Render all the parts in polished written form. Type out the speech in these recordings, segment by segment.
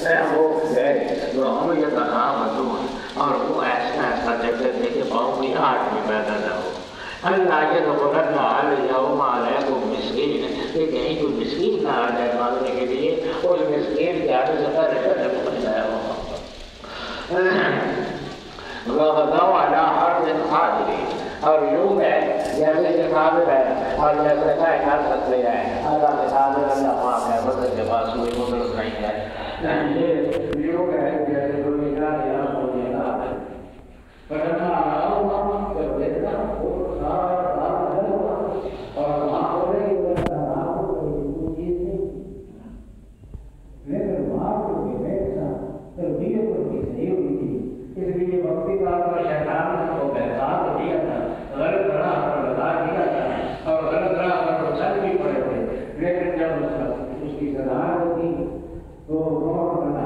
وہ گئے تو یہ کہا مزدور اور وہ ایسا ایسا جگہ تھے کہ پاؤں کی آٹھ میں پیدا نہ ہو. اللہ یہ تو اليوم علیکم مسکین کہ کہیں کوئی مسکین نہ آ جائے مانگنے کے لیے اس مسکین کے آگے سے پہلے پہنچایا ہو. وَغَدَوْا عَلَىٰ حَرْدٍ قَادِرِينَ اور یوں ہے جیسے کہ قادر ہے اور جیسے کہ کر سکتے ہیں. اللہ کے قادر اللہ پاک ہے مدد کے پاس کوئی مدد نہیں ہے. یہ یوں ہے جیسے کوئی نگاہ یہاں ہونے کا پڑھنا آؤں کہ دیکھنا وہ سارا کام ہے اور وہاں ہو رہی لیکن وہاں کو تربیت ان کی صحیح ہوئی تھی. اس لیے وقتی طور پر شیطان کو بہتار دیا تھا غلط راہ پر لگا دیا تھا اور غلط راہ پر تو چل بھی پڑے تھے. لیکن جب اس کی سزا ہوگی تو غور کرنا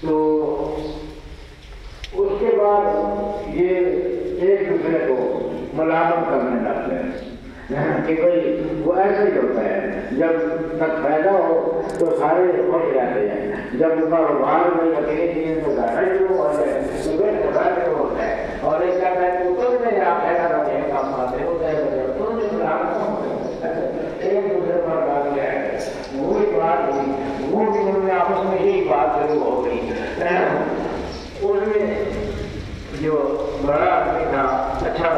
تو اس کے بعد یہ ایک دوسرے کو ملامت کرنے لگتے ہیں کہ بھائی وہ ایسے ہی ہوتا ہے جب تک پیدا ہو تو سارے خوش رہتے ہیں جب کاروبار میں اکیلے چیز میں زیادہ شروع ہو جائے تو وہ خدا ہوتا ہے اور ایک کہتا ہے کہ تم نے آپ ایسا کرتے ہیں کام آتے ہوتا ہے تم نے ملامت ایک دوسرے پر ڈال گیا ہے. وہی بات ہوئی وہ بھی انہوں نے آپس میں یہی بات ضرور ہو گئی. اس میں جو بڑا آدمی تھا اچھا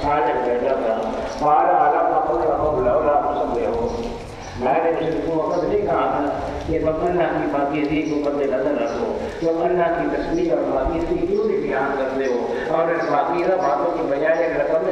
سالک بیٹھا تھا بارہ عالم اپنے رقم لولا مسلے ہو. میں نے اس کو وقت نہیں کہا تھا کہ تم اللہ کی پاکیزگی کو مد نظر رکھو. تم اللہ کی تصویر اور پاکیزگی کیوں نہیں بیان کرتے ہو اور اس پاکیزہ باتوں کی بجائے ایک رقم